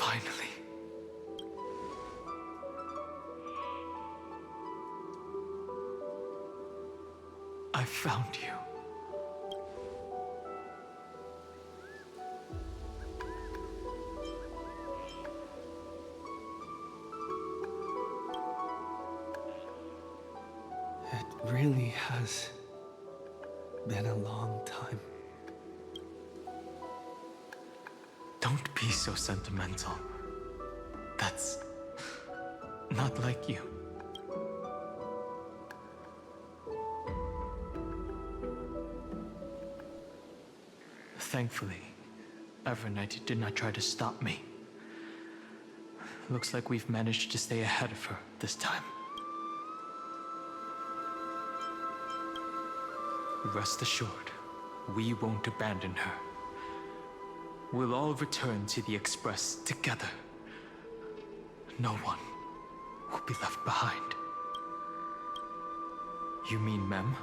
Finally. I found you. It really has been a long time. Don't be so sentimental. That's not like you. Thankfully, Evernight did not try to stop me. Looks like we've managed to stay ahead of her this time. Rest assured, we won't abandon her. We'll all return to the Express together. No one will be left behind. You mean Mem?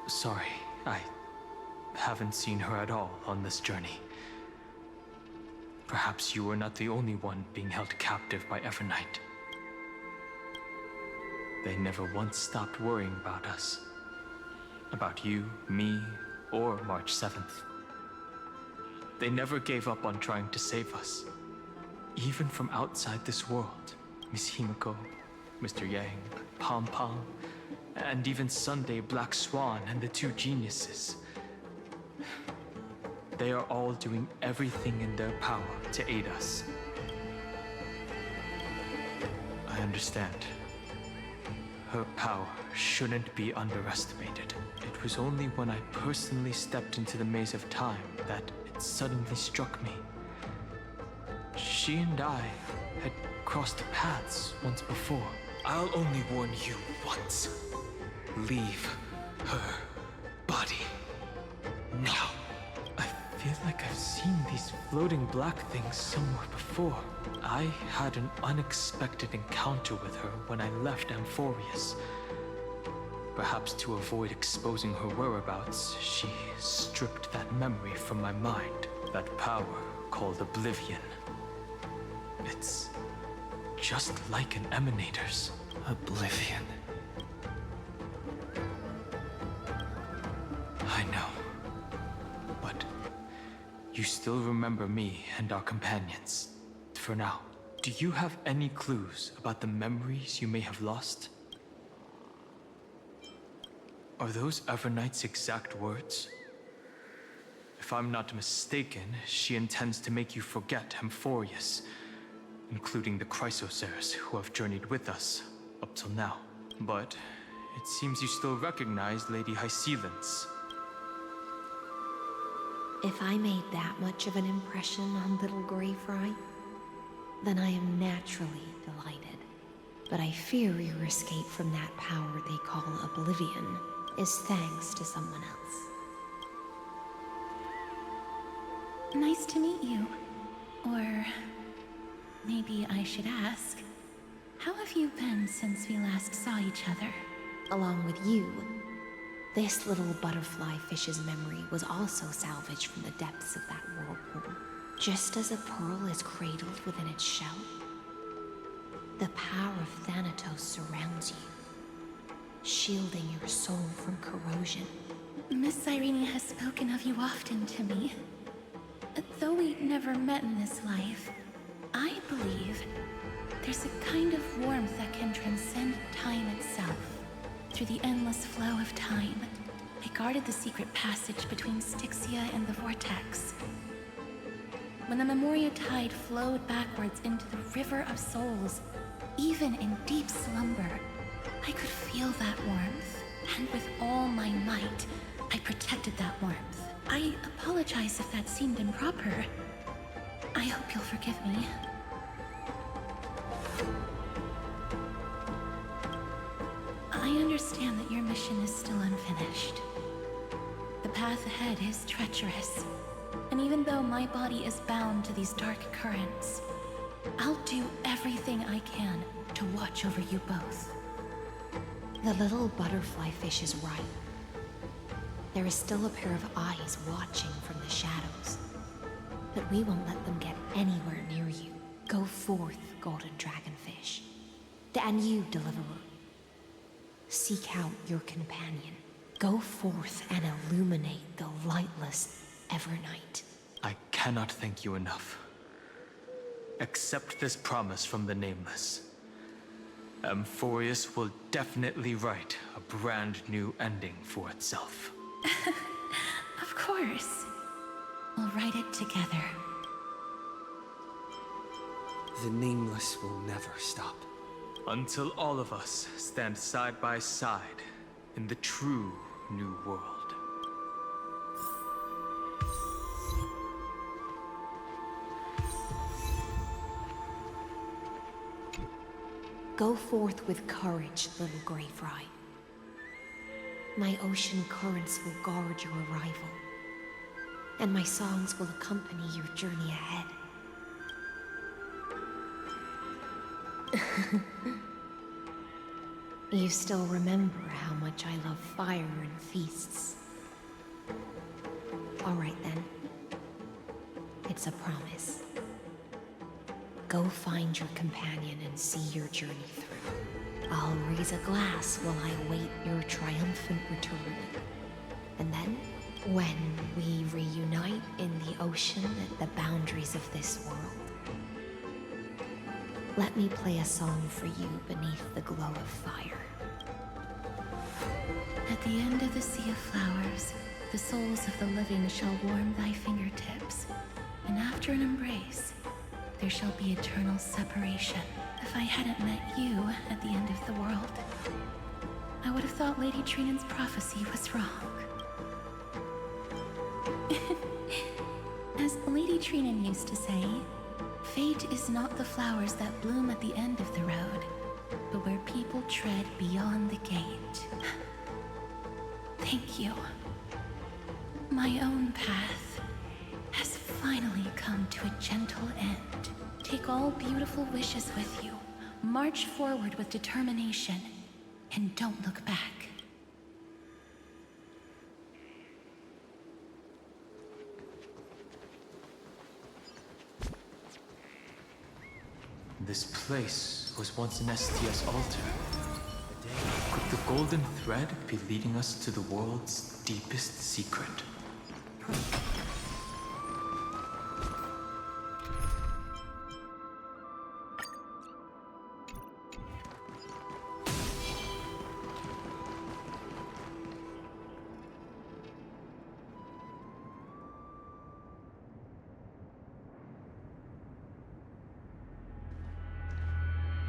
Sorry, I haven't seen her at all on this journey. Perhaps you were not the only one being held captive by Evernight. They never once stopped worrying about us. About you, me, or March 7th. They never gave up on trying to save us. Even from outside this world. Miss Himiko, Mr. Yang, Pom Pom, and even Sunday Black Swan and the two geniuses. They are all doing everything in their power to aid us. I understand. Her power shouldn't be underestimated. It was only when I personally stepped into the maze of time that it suddenly struck me. She and I had crossed paths once before. I'll only warn you once. Leave her body now. I feel like I've seen these floating black things somewhere before. I had an unexpected encounter with her when I left Amphoreus. Perhaps to avoid exposing her whereabouts, she stripped that memory from my mind. That power called Oblivion. It's just like an emanator's. Oblivion. I know. But you still remember me and our companions. For now, do you have any clues about the memories you may have lost? Are those Evernight's exact words? If I'm not mistaken, she intends to make you forget Amphoreus, including the Chrysos Heirs who have journeyed with us up till now. But it seems you still recognize Lady Hycelens. If I made that much of an impression on little Greyfry, then I am naturally delighted. But I fear your escape from that power they call Oblivion is thanks to someone else. Nice to meet you. Or maybe I should ask, how have you been since we last saw each other? Along with you, this little butterfly fish's memory was also salvaged from the depths of that whirlpool. Just as a pearl is cradled within its shell, the power of Thanatos surrounds you, shielding your soul from corrosion. Miss Irene has spoken of you often to me. Though we never met in this life, I believe there's a kind of warmth that can transcend time itself. Through the endless flow of time, I guarded the secret passage between Styxia and the Vortex. When the memoria tide flowed backwards into the River of Souls, even in deep slumber, I could feel that warmth, and with all my might, I protected that warmth. I apologize if that seemed improper. I hope you'll forgive me. I understand that your mission is still unfinished. The path ahead is treacherous, and even though my body is bound to these dark currents, I'll do everything I can to watch over you both. The little butterfly fish is right. There is still a pair of eyes watching from the shadows. But we won't let them get anywhere near you. Go forth, golden dragonfish. And you, deliverer. Seek out your companion. Go forth and illuminate the lightless Evernight. I cannot thank you enough. Accept this promise from the Nameless. Amphoreus will definitely write a brand new ending for itself. Of course. We'll write it together. The Nameless will never stop. Until all of us stand side by side in the true new world. Go forth with courage, little Grey Fry. My ocean currents will guard your arrival, and my songs will accompany your journey ahead. You still remember how much I love fire and feasts. All right then. It's a promise. Go find your companion and see your journey through. I'll raise a glass while I await your triumphant return. And then, when we reunite in the ocean at the boundaries of this world, let me play a song for you beneath the glow of fire. At the end of the sea of flowers, the souls of the living shall warm thy fingertips, and after an embrace, there shall be eternal separation. If I hadn't met you at the end of the world, I would have thought Lady Trinan's prophecy was wrong. As Lady Trinan used to say, fate is not the flowers that bloom at the end of the road, but where people tread beyond the gate. Thank you. My own path has finally come to a gentle end. Take all beautiful wishes with you. March forward with determination, and don't look back. This place was once an STS altar. Could the golden thread be leading us to the world's deepest secret?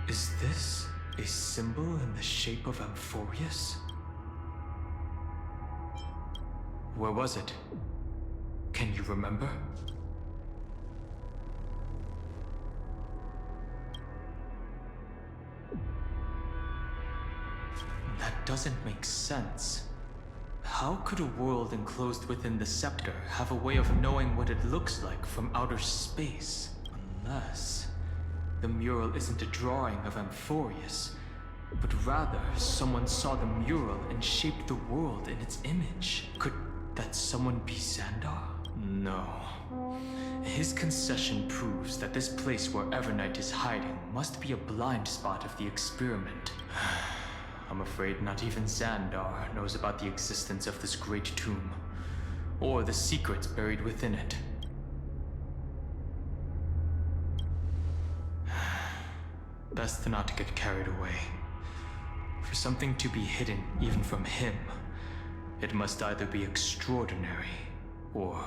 Is this a symbol in the shape of Amphoreus? Where was it? Can you remember? That doesn't make sense. How could a world enclosed within the scepter have a way of knowing what it looks like from outer space? Unless the mural isn't a drawing of Amphoreus, but rather someone saw the mural and shaped the world in its image. Could that someone be Xandar? No. His concession proves that this place where Evernight is hiding must be a blind spot of the experiment. I'm afraid not even Xandar knows about the existence of this great tomb, or the secrets buried within it. Best not to get carried away. For something to be hidden even from him, it must either be extraordinary or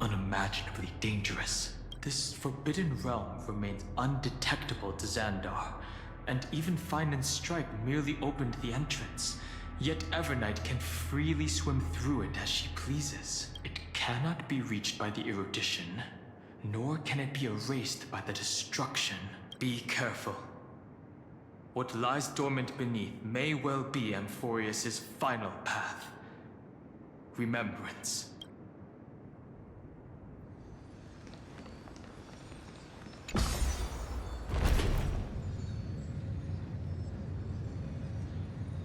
unimaginably dangerous. This forbidden realm remains undetectable to Xandar, and even Fine and Stripe merely opened the entrance. Yet Evernight can freely swim through it as she pleases. It cannot be reached by the erudition, nor can it be erased by the destruction. Be careful. What lies dormant beneath may well be Amphoreus' final path. Remembrance.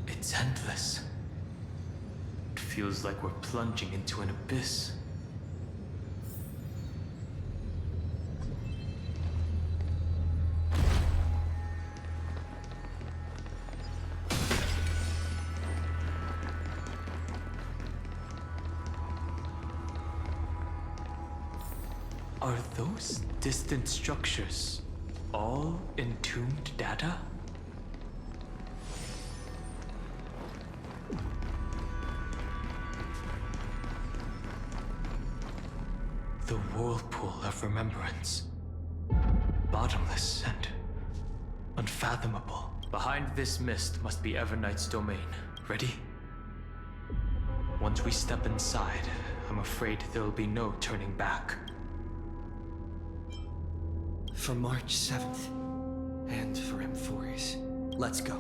It's endless. It feels like we're plunging into an abyss. Are those distant structures all entombed data? The whirlpool of remembrance. Bottomless and unfathomable. Behind this mist must be Everknight's domain. Ready? Once we step inside, I'm afraid there'll be no turning back. For March 7th, and for Amphoreus. Let's go.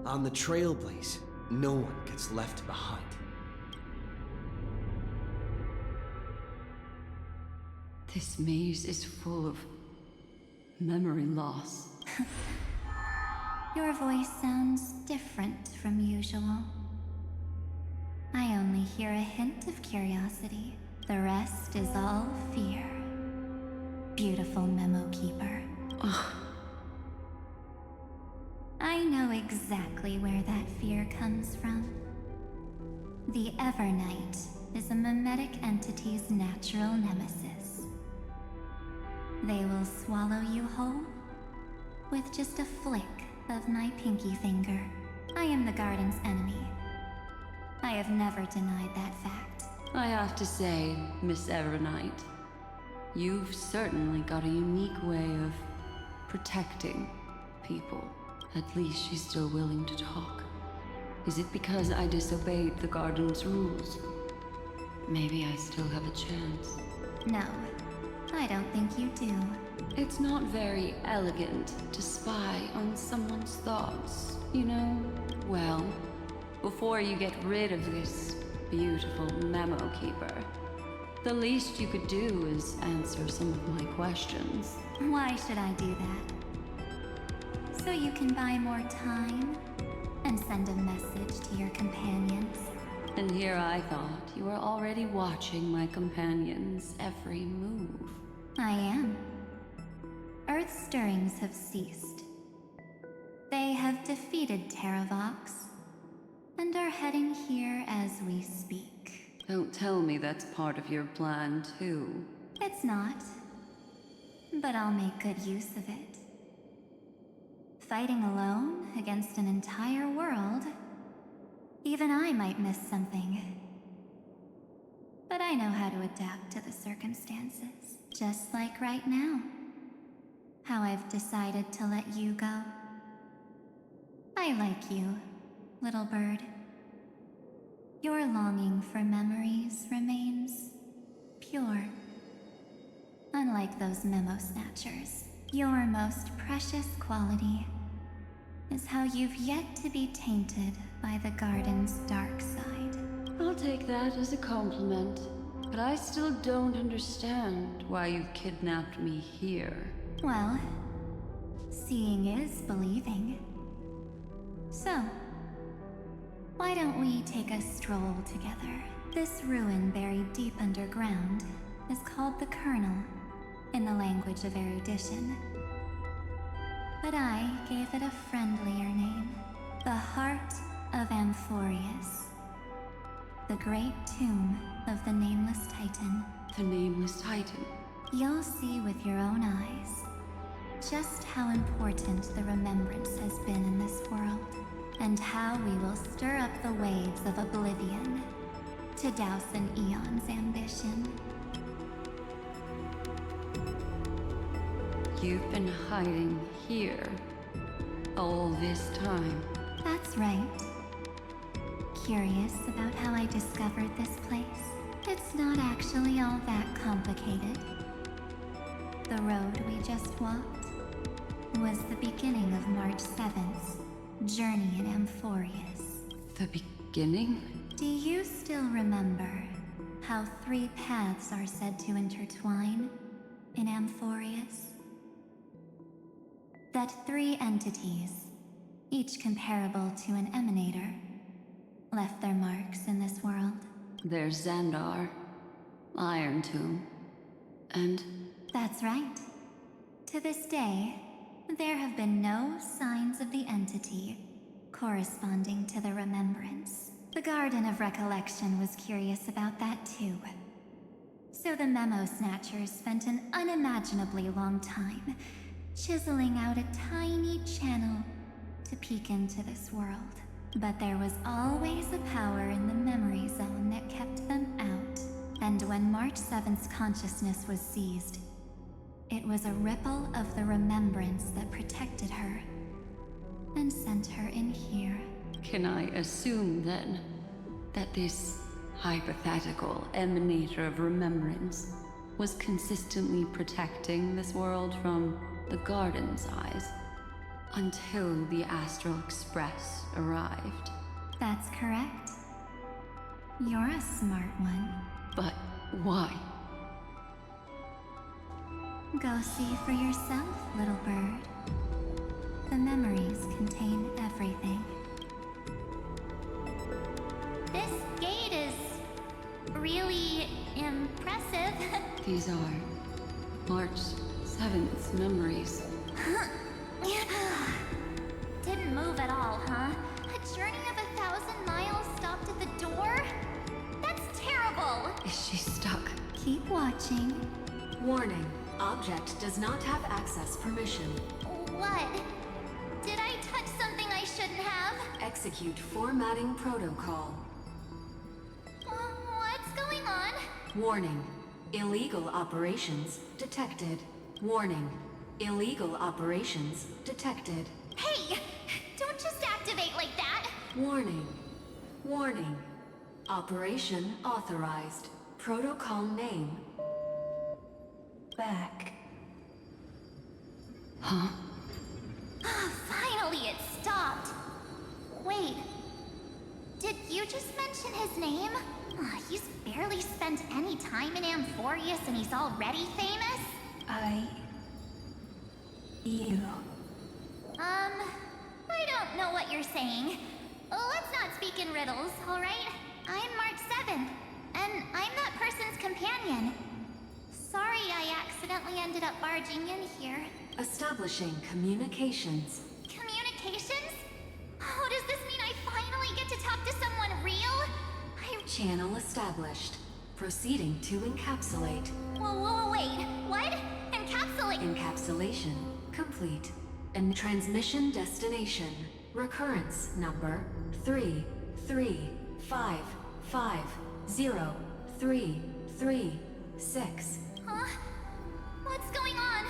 On the Trailblaze, no one gets left behind. This maze is full of memory loss. Your voice sounds different from usual. I only hear a hint of curiosity. The rest is all fear. Beautiful memo keeper. I know exactly where that fear comes from. The Everknight is a mimetic entity's natural nemesis. They will swallow you whole with just a flick of my pinky finger. I am the Garden's enemy. I have never denied that fact. I have to say, Miss Everknight, you've certainly got a unique way of protecting people. At least she's still willing to talk. Is it because I disobeyed the Garden's rules? Maybe I still have a chance. No, I don't think you do. It's not very elegant to spy on someone's thoughts, you know? Well, before you get rid of this beautiful memo keeper, the least you could do is answer some of my questions. Why should I do that? So you can buy more time and send a message to your companions. And here I thought you were already watching my companions' every move. I am. Earth's stirrings have ceased. They have defeated Terravox and are heading here as we speak. Don't tell me that's part of your plan, too. It's not, but I'll make good use of it. Fighting alone against an entire world, even I might miss something. But I know how to adapt to the circumstances, just like right now. How I've decided to let you go. I like you, little bird. Your longing for memories remains pure. Unlike those memo snatchers, your most precious quality is how you've yet to be tainted by the Garden's dark side. I'll take that as a compliment, but I still don't understand why you've kidnapped me here. Well, seeing is believing. So, why don't we take a stroll together? This ruin buried deep underground is called the Kernel, in the language of erudition. But I gave it a friendlier name. The Heart of Amphoreus. The great tomb of the Nameless Titan. The Nameless Titan. You'll see with your own eyes just how important the remembrance has been in this world, and how we will stir up the waves of oblivion to douse an eon's ambition. You've been hiding here all this time. That's right. Curious about how I discovered this place? It's not actually all that complicated. The road we just walked was the beginning of March 7th's journey in Amphoreus. The beginning? Do you still remember how 3 paths are said to intertwine in Amphoreus? That 3 entities, each comparable to an emanator, left their marks in this world. There's Xandar, Iron Tomb, and... That's right. To this day, there have been no signs of the entity corresponding to the remembrance. The Garden of Recollection was curious about that too. So the Memo Snatchers spent an unimaginably long time chiseling out a tiny channel to peek into this world. But there was always a power in the memory zone that kept them out. And when March 7th's consciousness was seized, it was a ripple of the remembrance that protected her and sent her in here. Can I assume then that this hypothetical emanator of remembrance was consistently protecting this world from the Garden's eyes until the Astral Express arrived? That's correct. You're a smart one. But why? Go see for yourself, little bird. The memories contain everything. This gate is really impressive. These are March 7th's memories. Didn't move at all, huh? A journey of 1,000 miles stopped at the door? That's terrible! Is she stuck? Keep watching. Warning. Object does not have access permission. What? Did I touch something I shouldn't have? Execute formatting protocol. What's going on? Warning. Illegal operations detected. Warning. Illegal operations detected. Hey! Don't just activate like that! Warning. Warning. Operation authorized. Protocol name. Back. Huh? Finally, it stopped. Wait. Did you just mention his name? He's barely spent any time in Amphoreus and he's already famous? You. I don't know what you're saying. Let's not speak in riddles, alright? I'm March 7th, and I'm that person's companion. Sorry I accidentally ended up barging in here. Establishing communications. Communications? Oh, does this mean I finally get to talk to someone real? Channel established. Proceeding to encapsulate. Whoa, wait, what? Encapsulate? Encapsulation complete. And transmission destination. Recurrence number 335503336. Huh? What's going on?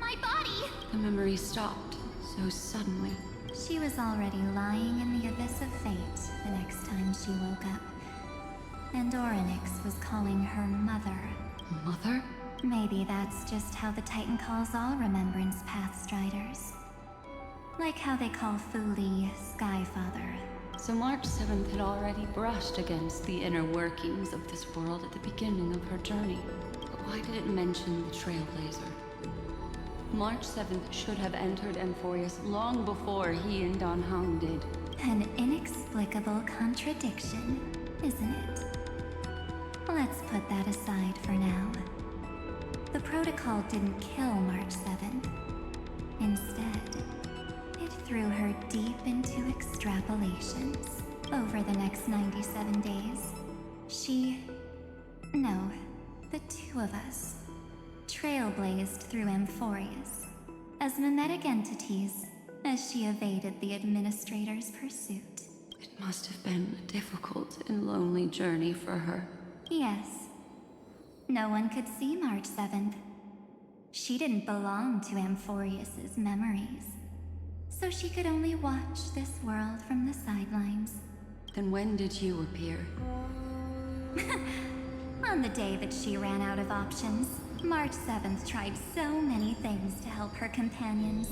My body? The memory stopped so suddenly. She was already lying in the abyss of fate the next time she woke up. And Orynyx was calling her mother. Mother? Maybe that's just how the Titan calls all Remembrance Path Striders. Like how they call Thule Skyfather. So March 7th had already brushed against the inner workings of this world at the beginning of her journey. But why did it mention the Trailblazer? March 7th should have entered Amphoreus long before he and Don Heng did. An inexplicable contradiction, isn't it? Let's put that aside for now. The protocol didn't kill March 7th. Instead, it threw her deep into extrapolations. Over the next 97 days, the two of us, trailblazed through Amphoreus as mimetic entities as she evaded the Administrator's pursuit. It must have been a difficult and lonely journey for her. Yes. No one could see March 7th. She didn't belong to Amphoreus's memories, so she could only watch this world from the sidelines. Then when did you appear? On the day that she ran out of options, March 7th tried so many things to help her companions.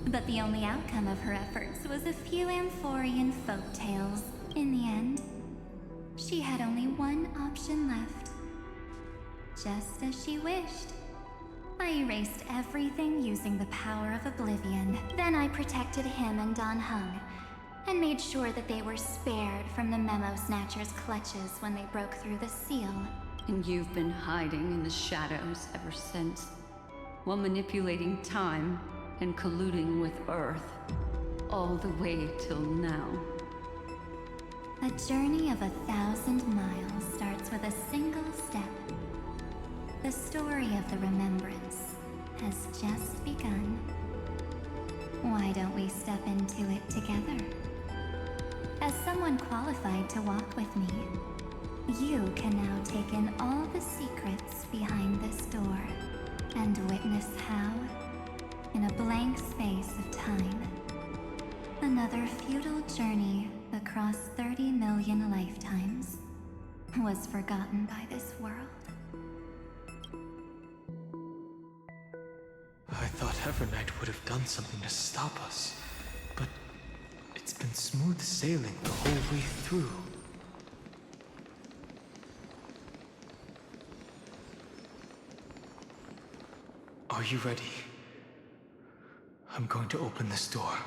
But the only outcome of her efforts was a few Amphorean folktales. In the end, she had only one option left. Just as she wished. I erased everything using the power of oblivion. Then I protected him and Don Heng, and made sure that they were spared from the Memo Snatcher's clutches when they broke through the seal. And you've been hiding in the shadows ever since, while manipulating time and colluding with Earth, all the way till now. A journey of 1,000 miles starts with a single step. The story of the Remembrance has just begun. Why don't we step into it together? As someone qualified to walk with me, you can now take in all the secrets behind this door and witness how, in a blank space of time, another futile journey across 30 million lifetimes was forgotten by this world. I thought Evernight would have done something to stop us, but it's been smooth sailing the whole way through. Are you ready? I'm going to open this door.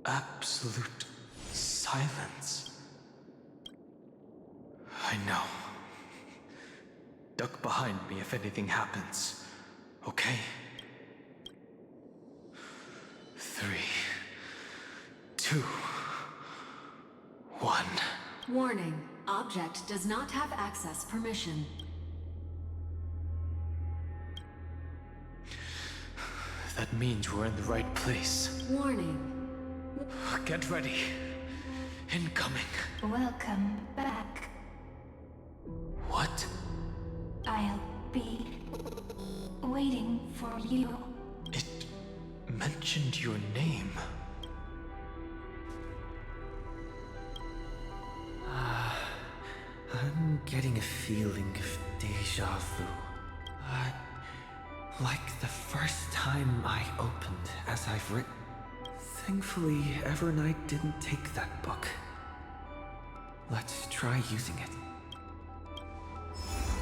Absolute silence. I know. Duck behind me if anything happens. Okay? 3, 2, 1. Warning. Object does not have access permission. That means we're in the right place. Warning. Get ready. Incoming. Welcome back. What? I'll be waiting for you. It mentioned your name. I'm getting a feeling of deja vu. Like the first time I opened as I've written. Thankfully, Evernight didn't take that book. Let's try using it.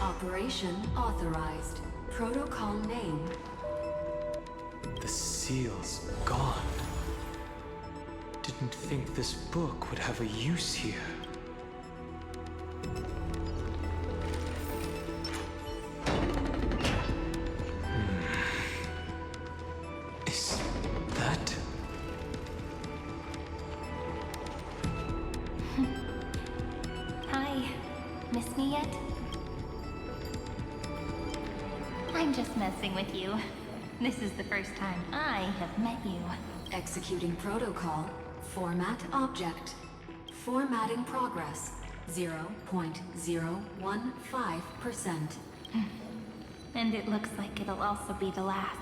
Operation authorized. Protocol name. The seal's gone. Didn't think this book would have a use here. Is that... Hi. Miss me yet? I'm just messing with you. This is the first time I have met you. Executing protocol. Format object. Formatting progress. 0.015%. And it looks like it'll also be the last.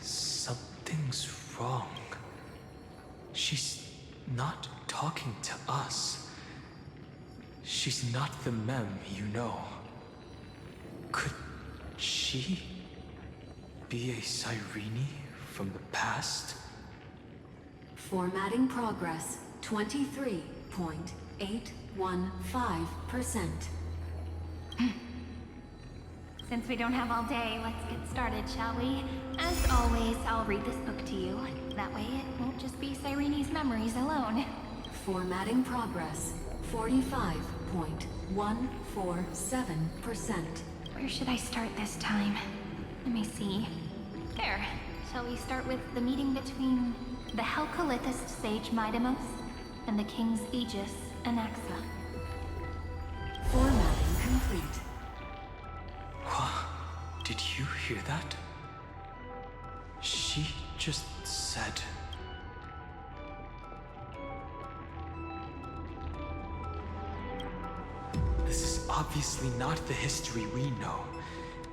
Something's wrong. She's not talking to us. She's not the mem you know. Could she be a Cyrene from the past? Formatting progress. 23.815%. Since we don't have all day, let's get started, shall we? As always, I'll read this book to you. That way it won't just be Cyrene's memories alone. Formatting progress. 45.147%. Where should I start this time? Let me see. There. Shall we start with the meeting between the Helcolithist sage Midamos and the King's Aegis, Anaxa? Formatting complete. Did you hear that? She just said... This is obviously not the history we know.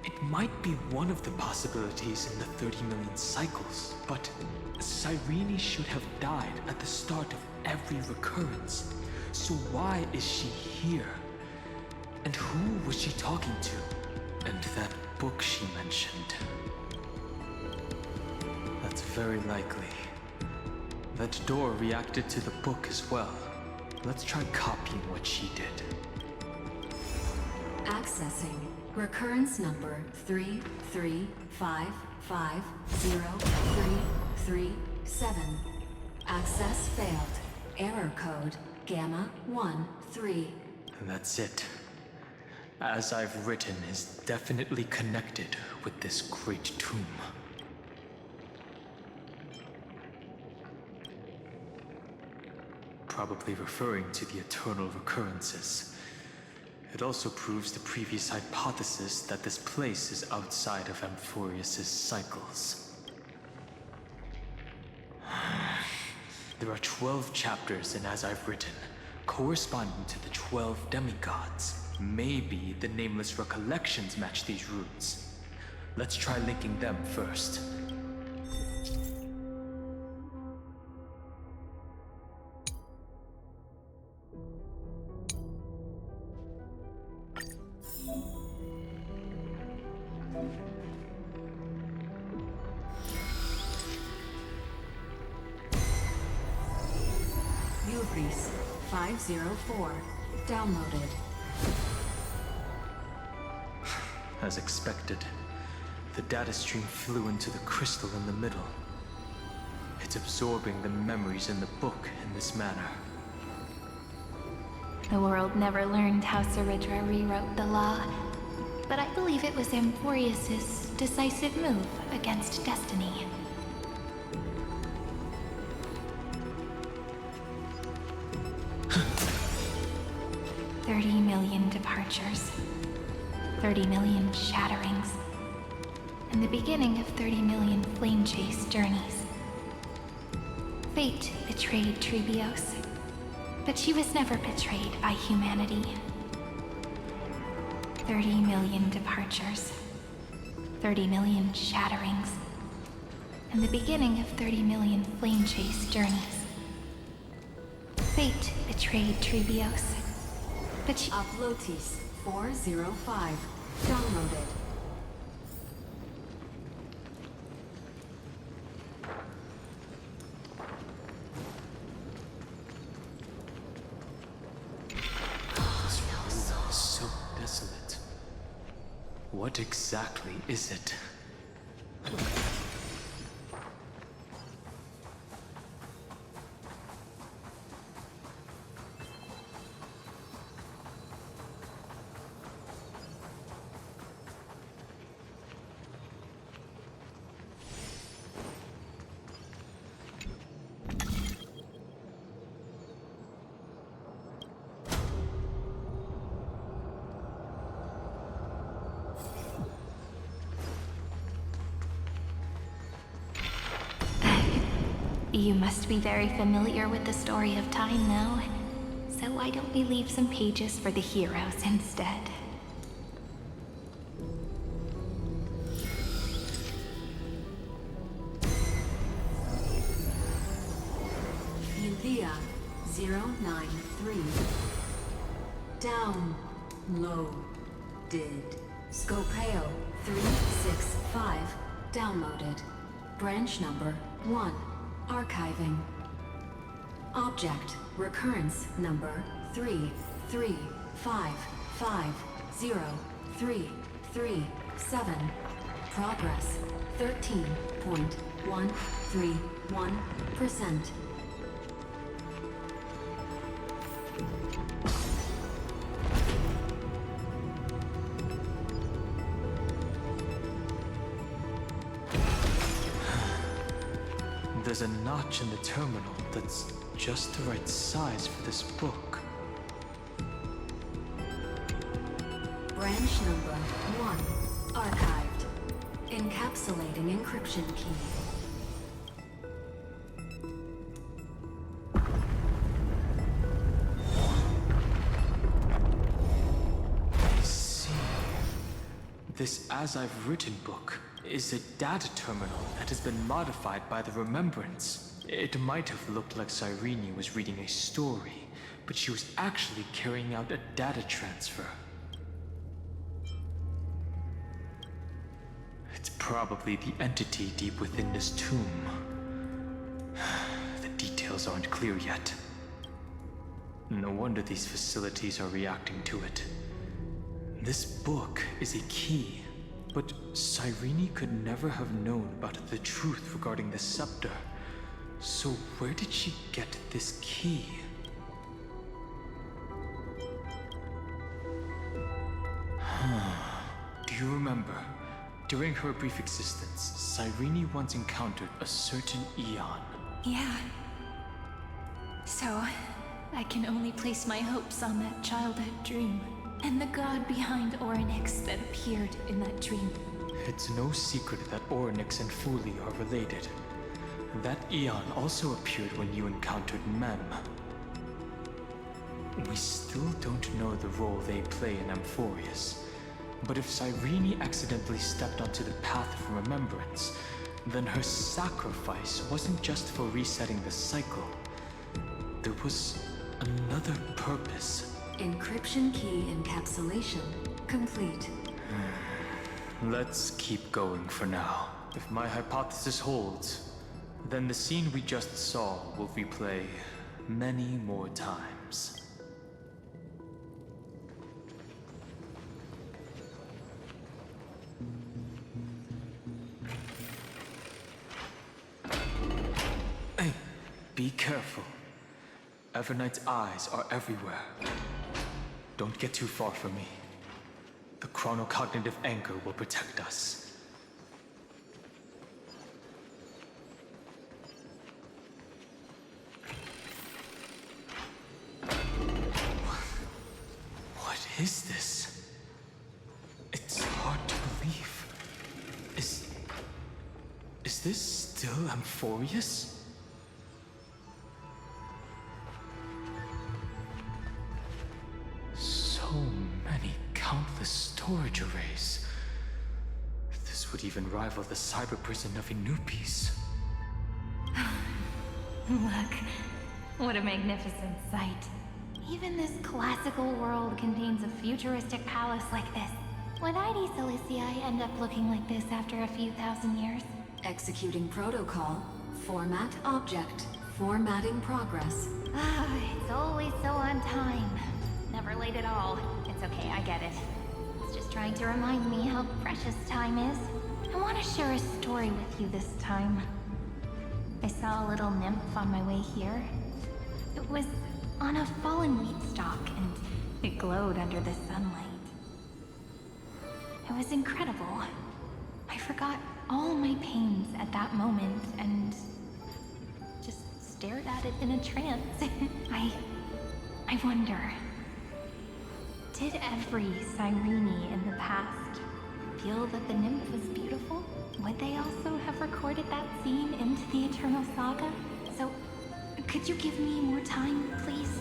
It might be one of the possibilities in the 30 million cycles, but Cyrene should have died at the start of every recurrence. So why is she here? And who was she talking to? And that book she mentioned. That's very likely. That door reacted to the book as well. Let's try copying what she did. Accessing. Recurrence number 335503337. Access failed. Error code Gamma 13. And that's it. As I've written is definitely connected with this great tomb. probably referring to the eternal recurrences. It also proves the previous hypothesis that this place is outside of Amphoreus' cycles. There are 12 chapters in As I've Written, corresponding to the 12 demigods. Maybe the nameless recollections match these roots. Let's try linking them first. Ubris 504. Downloaded. As expected, the data stream flew into the crystal in the middle. It's absorbing the memories in the book in this manner. The world never learned how Saridra rewrote the law, but I believe it was Amphoreus' decisive move against destiny. $30 million departures, 30 million shatterings, and the beginning of 30 million flame chase journeys. Fate betrayed Trebios, but she was never betrayed by humanity. 30 million departures, 30 million shatterings, and the beginning of 30 million flame chase journeys. Fate betrayed Trebios, but she— Uplotis 405. Downloaded. This world is so desolate. What exactly is it? You must be very familiar with the story of time now, so why don't we leave some pages for the heroes instead? Euthea 093. Downloaded. Scopeo 365. Downloaded. Branch number 1. Archiving. Object recurrence number 335503337. Progress 13.131%. There's a notch in the terminal that's just the right size for this book. Branch number 1. Archived. Encapsulating encryption key. I see. This As I've Written book is a data terminal that has been modified by the Remembrance. It might have looked like Cyrene was reading a story, but she was actually carrying out a data transfer. It's probably the entity deep within this tomb. The details aren't clear yet. No wonder these facilities are reacting to it. This book is a key. But Cyrene could never have known about the truth regarding the scepter. So where did she get this key? Do you remember? During her brief existence, Cyrene once encountered a certain Eon. Yeah. So, I can only place my hopes on that childhood dream, and the god behind Orynyx that appeared in that dream. It's no secret that Orynyx and Fuli are related. That Eon also appeared when you encountered Mem. We still don't know the role they play in Amphoreus, but if Cyrene accidentally stepped onto the path of remembrance, then her sacrifice wasn't just for resetting the cycle. There was another purpose. Encryption key encapsulation complete. Let's keep going for now. If my hypothesis holds, then the scene we just saw will replay many more times. Hey, be careful. Everknight's eyes are everywhere. Don't get too far from me. The chronocognitive anchor will protect us. What is this? It's hard to believe. Is this still Amphoreus? So many countless storage arrays. This would even rival the cyber prison of Inupis. Look, what a magnificent sight. Even this classical world contains a futuristic palace like this. Would ID Silicii end up looking like this after a few thousand years? Executing protocol. Format object. Formatting progress. It's always so on time. Never late at all. It's okay, I get it. It's just trying to remind me how precious time is. I want to share a story with you this time. I saw a little nymph on my way here. It was on a fallen wheat stalk, and it glowed under the sunlight. It was incredible. I forgot all my pains at that moment, and just stared at it in a trance. I wonder... did every Cyrene in the past feel that the nymph was beautiful? Would they also have recorded that scene into the Eternal Saga? So, could you give me more time, please?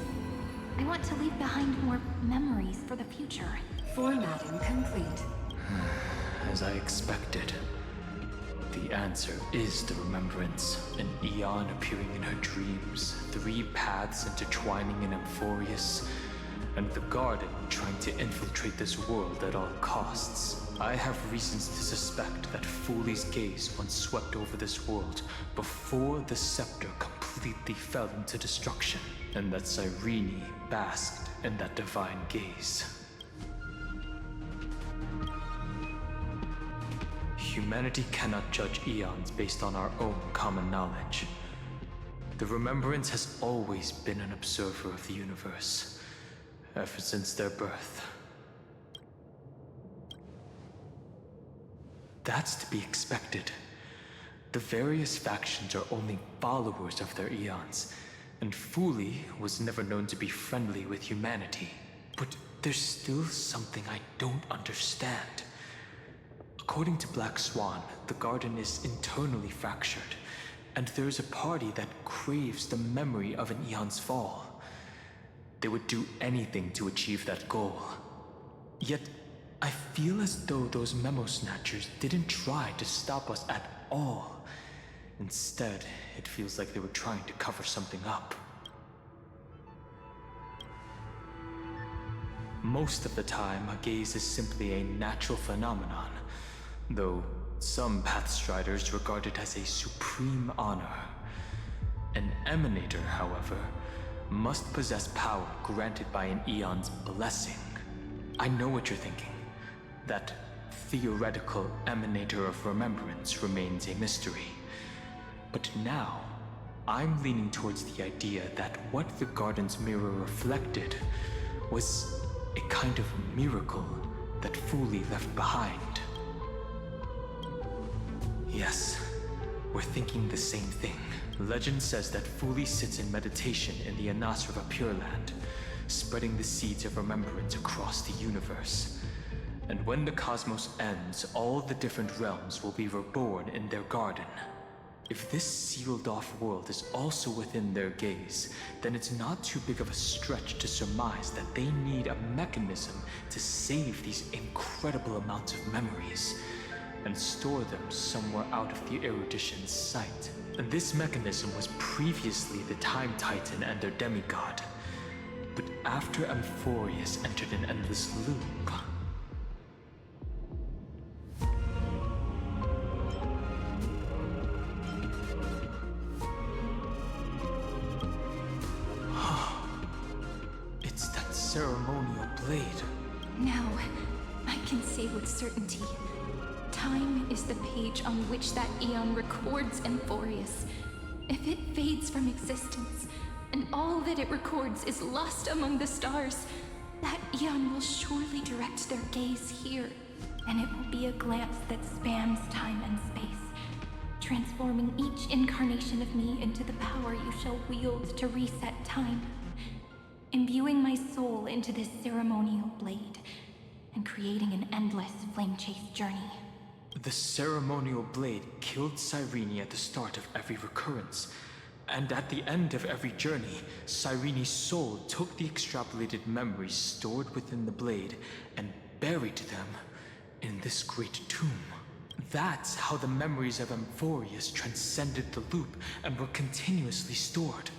I want to leave behind more memories for the future. Formatting complete. As I expected. The answer is the remembrance. An Eon appearing in her dreams, 3 paths intertwining in Amphoreus, and the Garden trying to infiltrate this world at all costs. I have reasons to suspect that Fuli's gaze once swept over this world before the scepter completely fell into destruction, and that Cyrene basked in that divine gaze. Humanity cannot judge eons based on our own common knowledge. The Remembrance has always been an observer of the universe, ever since their birth. That's to be expected. The various factions are only followers of their eons, and Fuli was never known to be friendly with humanity. But there's still something I don't understand. According to Black Swan, the Garden is internally fractured, and there's a party that craves the memory of an eon's fall. They would do anything to achieve that goal. Yet, I feel as though those memo snatchers didn't try to stop us at all. Instead, it feels like they were trying to cover something up. Most of the time, a gaze is simply a natural phenomenon, though some Pathstriders regard it as a supreme honor. An Emanator, however, must possess power granted by an eon's blessing. I know what you're thinking. That theoretical Emanator of Remembrance remains a mystery. But now, I'm leaning towards the idea that what the Garden's mirror reflected was a kind of miracle that Fuli left behind. Yes, we're thinking the same thing. Legend says that Fuli sits in meditation in the Anasrava Pure Land, spreading the seeds of remembrance across the universe. And when the cosmos ends, all the different realms will be reborn in their garden. If this sealed-off world is also within their gaze, then it's not too big of a stretch to surmise that they need a mechanism to save these incredible amounts of memories and store them somewhere out of the erudition's sight. And this mechanism was previously the Time Titan and their demigod. But after Amphoreus entered an endless loop... It's that ceremonial blade. Now, I can say with certainty, time is the page on which that eon records Amphoreus. If it fades from existence, and all that it records is lost among the stars, that eon will surely direct their gaze here, and it will be a glance that spans time and space, transforming each incarnation of me into the power you shall wield to reset time, imbuing my soul into this ceremonial blade, and creating an endless flame-chase journey. The ceremonial blade killed Cyrene at the start of every recurrence, and at the end of every journey, Cyrene's soul took the extrapolated memories stored within the blade and buried them in this great tomb. That's how the memories of Amphoreus transcended the loop and were continuously stored,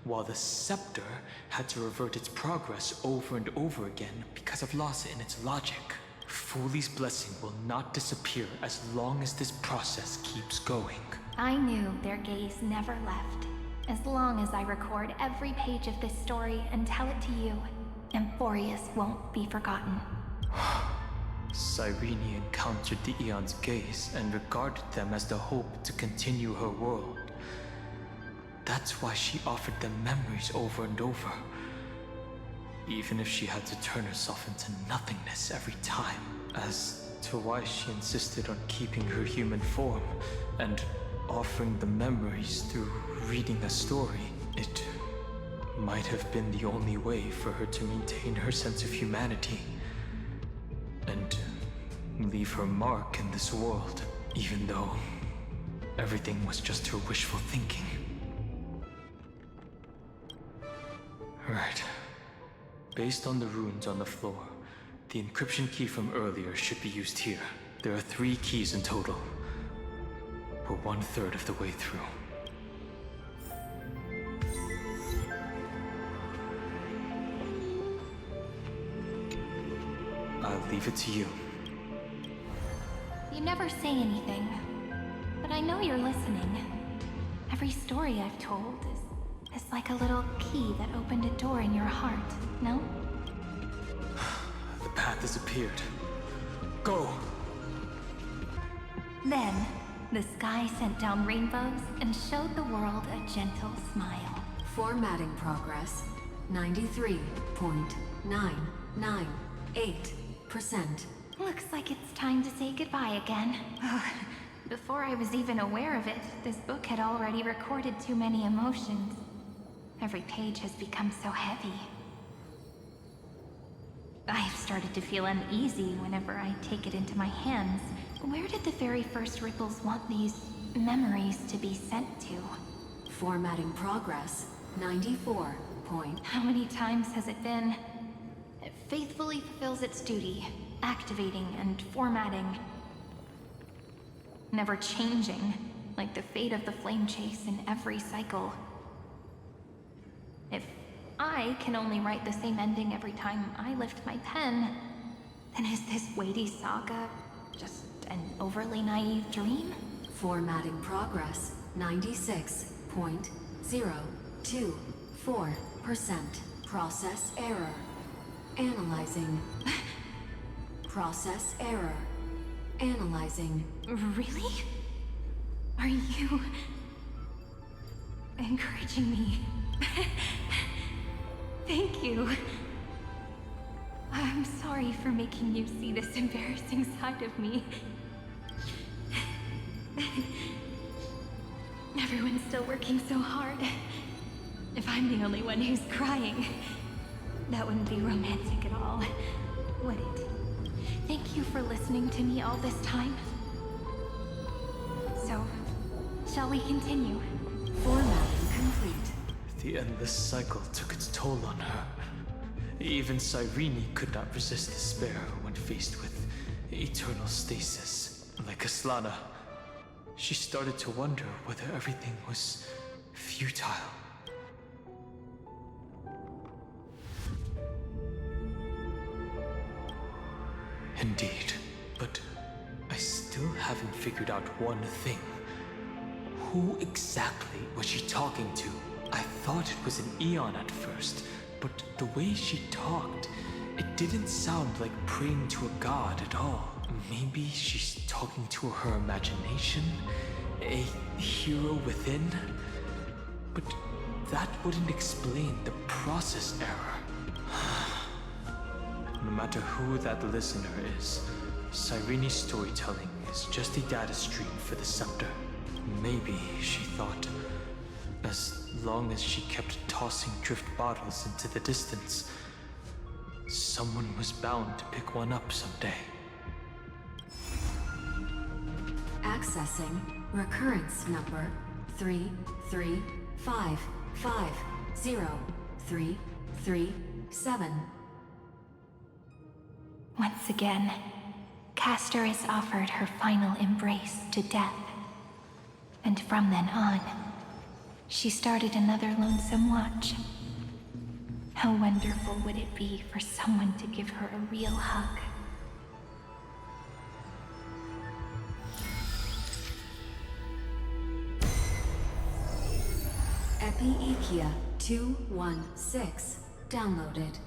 while the scepter had to revert its progress over and over again because of loss in its logic. Fuli's blessing will not disappear as long as this process keeps going. I knew their gaze never left. As long as I record every page of this story and tell it to you, Amphoreus won't be forgotten. Cyrene encountered the Eon's gaze and regarded them as the hope to continue her world. That's why she offered them memories over and over, even if she had to turn herself into nothingness every time. As to why she insisted on keeping her human form and offering the memories through reading a story, it might have been the only way for her to maintain her sense of humanity and leave her mark in this world, even though everything was just her wishful thinking. Right. Based on the runes on the floor, the encryption key from earlier should be used here. There are 3 keys in total. We're 1/3 of the way through. I'll leave it to you. You never say anything, but I know you're listening. Every story I've told is like a little key that opened a door in your heart, no? The path has appeared. Go! Then, the sky sent down rainbows and showed the world a gentle smile. Formatting progress 93.998%. Looks like it's time to say goodbye again. Before I was even aware of it, this book had already recorded too many emotions. Every page has become so heavy. I've started to feel uneasy whenever I take it into my hands. Where did the very first ripples want these memories to be sent to? Formatting progress 94. How many times has it been? It faithfully fulfills its duty, activating and formatting. Never changing, like the fate of the flame chase in every cycle. If I can only write the same ending every time I lift my pen, then is this weighty saga just an overly naive dream? Formatting progress 96.024%. Process error. Analyzing. Process error. Analyzing. Really? Are you encouraging me? Thank you. I'm sorry for making you see this embarrassing side of me. Everyone's still working so hard. If I'm the only one who's crying, that wouldn't be romantic at all, would it? Thank you for listening to me all this time. So, shall we continue? Formatting complete. The endless cycle took its toll on her. Even Cyrene could not resist despair when faced with eternal stasis. Like Aslana, she started to wonder whether everything was futile. Indeed, but I still haven't figured out one thing. Who exactly was she talking to? I thought it was an Eon at first, but the way she talked, it didn't sound like praying to a god at all. Maybe she's talking to her imagination? A hero within? But that wouldn't explain the process error. No matter who that listener is, Cyrene's storytelling is just a data stream for the scepter. Maybe, she thought, as long as she kept tossing drift bottles into the distance, someone was bound to pick one up someday. Accessing recurrence number 335503337. Once again, Castor is offered her final embrace to death. And from then on, she started another lonesome watch. How wonderful would it be for someone to give her a real hug? Epi-Ikia 216 downloaded.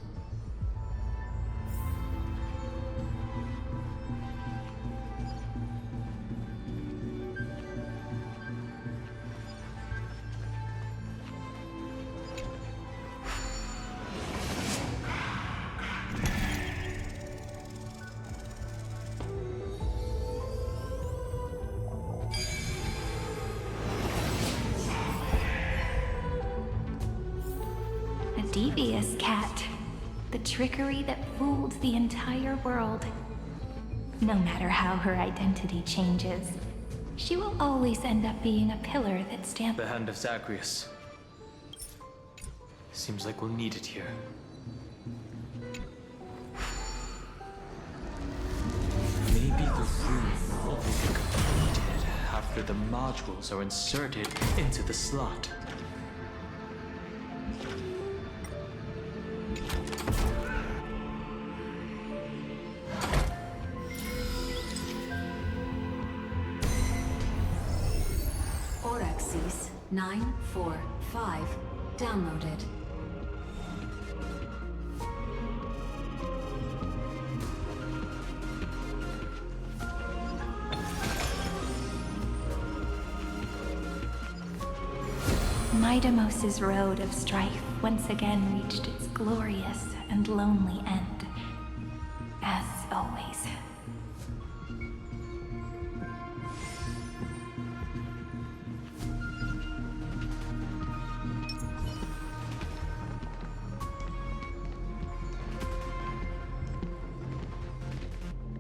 Devious cat. The trickery that fooled the entire world. No matter how her identity changes, she will always end up being a pillar that stands. The hand of Zagreus. Seems like we'll need it here. Maybe the room will be completed after the modules are inserted into the slot. Orexis 945 downloaded. Midamos's road of strife once again reached its glorious and lonely end. As always.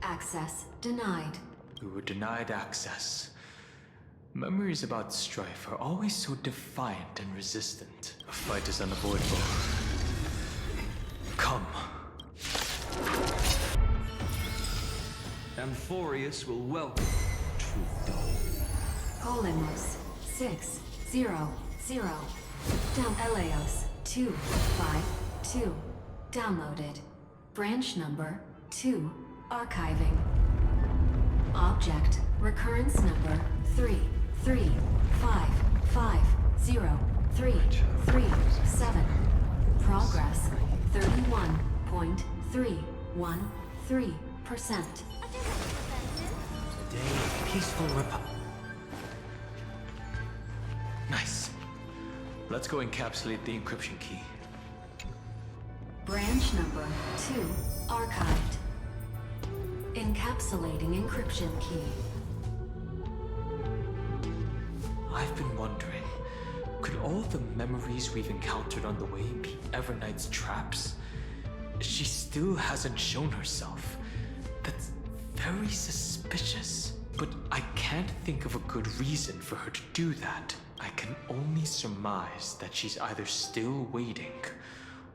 Access denied. We were denied access. Memories about strife are always so defiant and resistant. A fight is unavoidable. Come. Amphoreus will welcome Truth Dawn. Polemos 600 down Eleos 252 downloaded. Branch number 2 archiving. Object recurrence number 335503337. Progress 31.313%. Today, peaceful Nice. Let's go encapsulate the encryption key. Branch number 2 archived. Encapsulating encryption key. I've been wondering, could all the memories we've encountered on the way be Everknight's traps? She still hasn't shown herself. That's very suspicious. But I can't think of a good reason for her to do that. I can only surmise that she's either still waiting,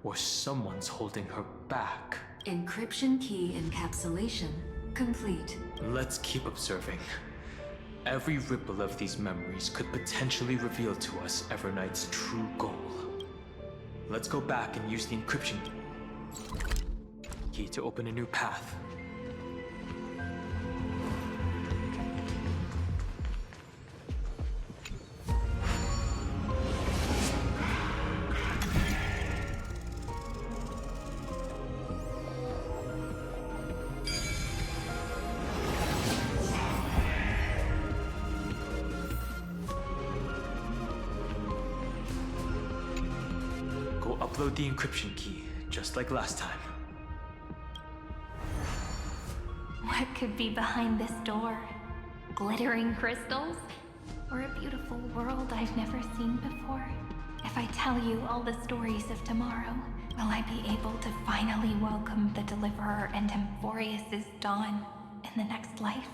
or someone's holding her back. Encryption key encapsulation complete. Let's keep observing. Every ripple of these memories could potentially reveal to us Everknight's true goal. Let's go back and use the encryption key to open a new path. Upload the encryption key, just like last time. What could be behind this door? Glittering crystals? Or a beautiful world I've never seen before? If I tell you all the stories of tomorrow, will I be able to finally welcome the Deliverer and Amphoreus' dawn in the next life?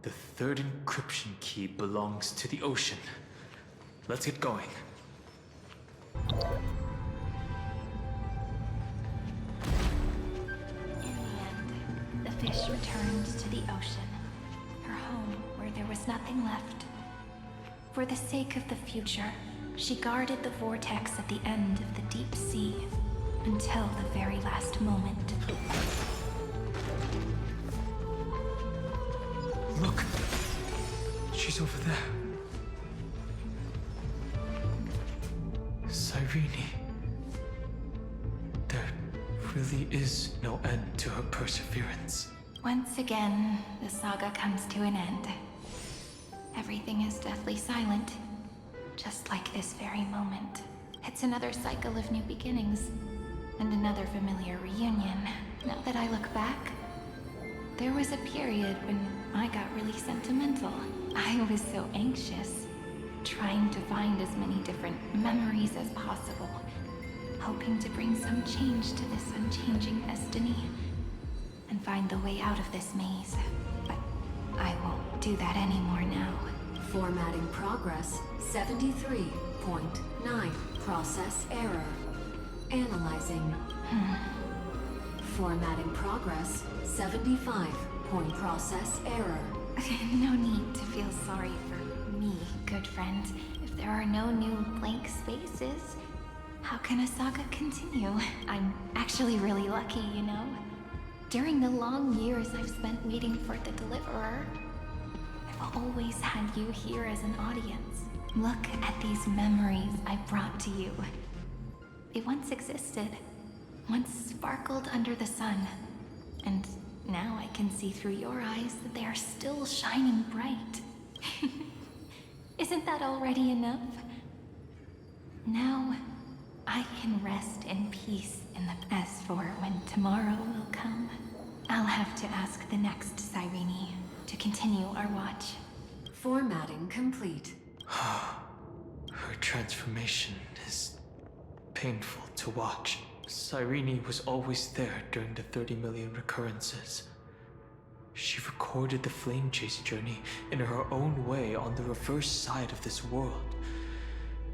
The third encryption key belongs to the ocean. Let's get going. The fish returned to the ocean, her home where there was nothing left. For the sake of the future, she guarded the vortex at the end of the deep sea until the very last moment. Look! She's over there. Cyrene. There really is no end to her perseverance. Once again, the saga comes to an end. Everything is deathly silent, just like this very moment. It's another cycle of new beginnings, and another familiar reunion. Now that I look back, there was a period when I got really sentimental. I was so anxious, trying to find as many different memories as possible, hoping to bring some change to this unchanging destiny, and find the way out of this maze. But I won't do that anymore now. Formatting progress 73.9. Process error. Analyzing. Formatting progress 75. Process error. No need to feel sorry for me, good friend. If there are no new blank spaces, how can a saga continue? I'm actually really lucky, you know? During the long years I've spent waiting for the Deliverer, I've always had you here as an audience. Look at these memories I brought to you. They once existed, once sparkled under the sun, and now I can see through your eyes that they are still shining bright. Isn't that already enough? Now, I can rest in peace in the as for when tomorrow will come. I'll have to ask the next Cyrene to continue our watch. Formatting complete. Her transformation is painful to watch. Cyrene was always there during the 30 million recurrences. She recorded the flame chase journey in her own way on the reverse side of this world,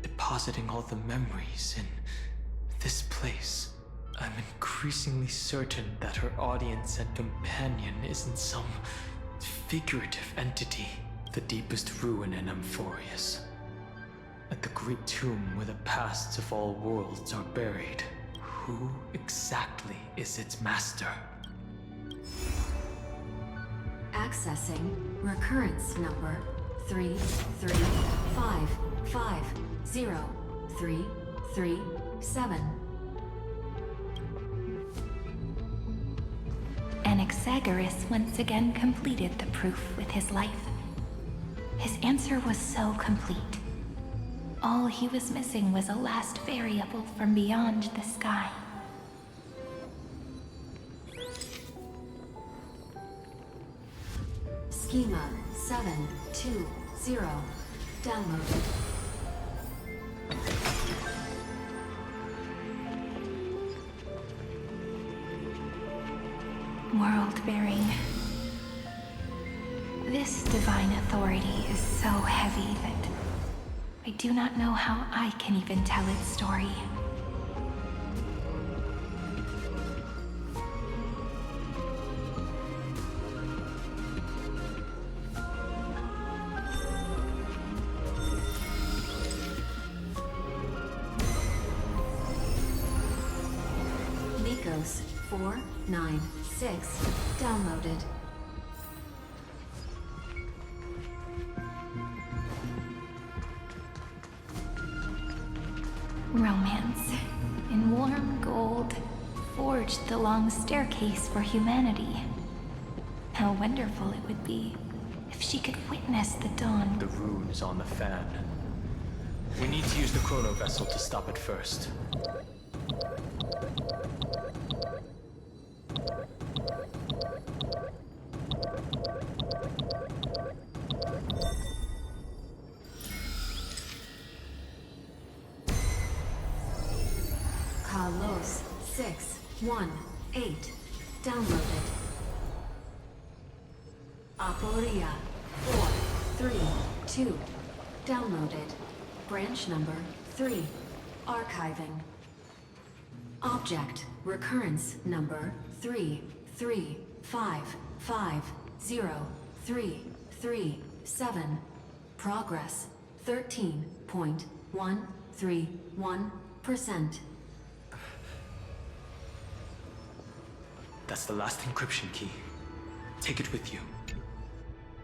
depositing all the memories in this place. I'm increasingly certain that her audience and companion isn't some figurative entity. The deepest ruin in Amphoreus, at the great tomb where the pasts of all worlds are buried. Who exactly is its master? Accessing recurrence number 335503337. Anaxagoras once again completed the proof with his life. His answer was so complete. All he was missing was a last variable from beyond the sky. Schema 720. downloaded. World-bearing. This divine authority is so heavy that I do not know how I can even tell its story. Nikos 496 downloaded. Romance, in warm gold, forged the long staircase for humanity. How wonderful it would be if she could witness the dawn. The rune is on the fan. We need to use the chrono vessel to stop it first. Chrysos 618 downloaded. Amphoreus 432 downloaded. Branch number 3 archiving. Object recurrence number 335503337. Progress 13.131%. That's the last encryption key. Take it with you.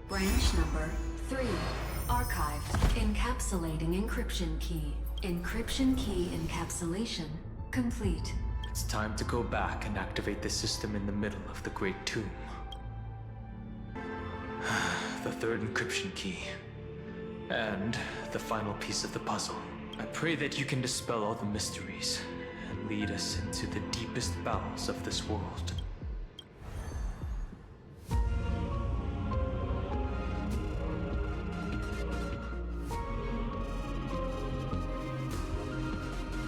Branch number 3 archived. Encapsulating encryption key. Encryption key encapsulation complete. It's time to go back and activate the system in the middle of the Great Tomb. The third encryption key. And the final piece of the puzzle. I pray that you can dispel all the mysteries and lead us into the deepest bowels of this world.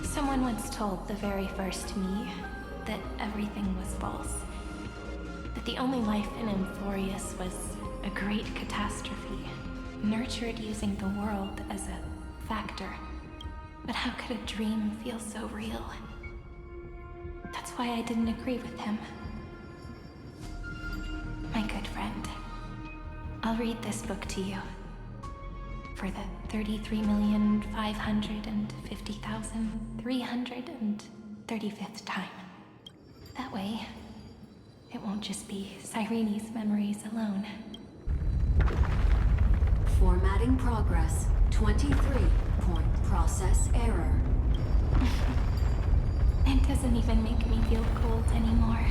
Someone once told the very first me that everything was false. That the only life in Amphoreus was a great catastrophe, nurtured using the world as a factor. But how could a dream feel so real? That's why I didn't agree with him. My good friend, I'll read this book to you. For the 33,550,335th time. That way, it won't just be Cyrene's memories alone. Formatting progress 23. Process error. It doesn't even make me feel cold anymore.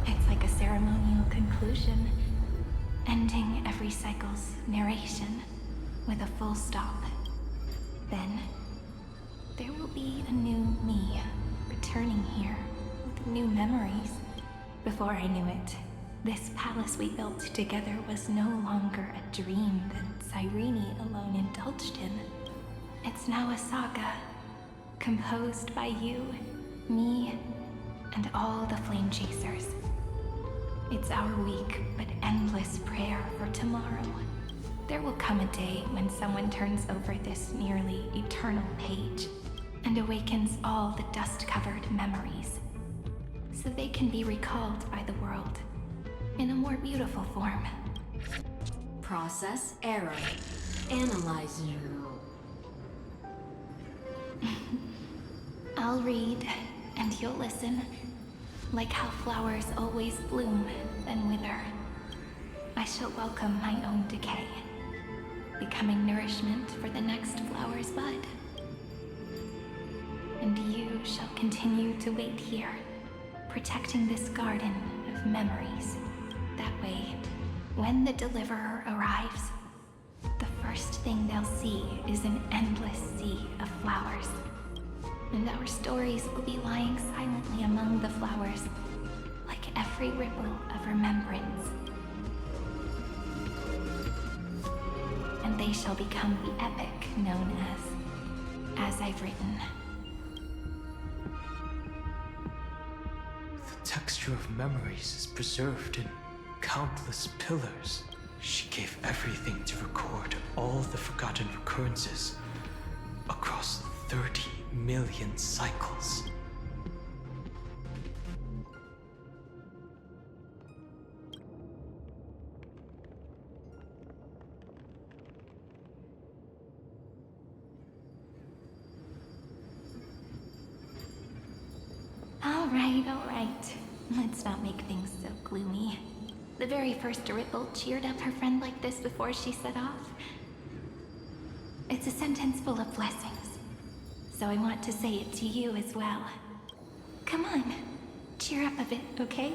It's like a ceremonial conclusion, ending every cycle's narration with a full stop. Then, there will be a new me, returning here with new memories. Before I knew it, this palace we built together was no longer a dream that Cyrene alone indulged in. It's now a saga, composed by you, me, and all the flame chasers. It's our weak but endless prayer for tomorrow. There will come a day when someone turns over this nearly eternal page and awakens all the dust-covered memories, so they can be recalled by the world in a more beautiful form. Process error. Analyze you. I'll read, and you'll listen, like how flowers always bloom, then wither. I shall welcome my own decay, becoming nourishment for the next flower's bud. And you shall continue to wait here, protecting this garden of memories. That way, when the Deliverer arrives, the first thing they'll see is an endless sea of flowers. And our stories will be lying silently among the flowers, like every ripple of remembrance. And they they shall become the epic known as I've written. The texture of memories is preserved in countless pillars. She gave everything to record all the forgotten recurrences across 30 million cycles. All right. Let's not make things so gloomy. The very first Ripple cheered up her friend like this before she set off. It's a sentence full of blessings, so I want to say it to you as well. Come on, cheer up a bit, okay?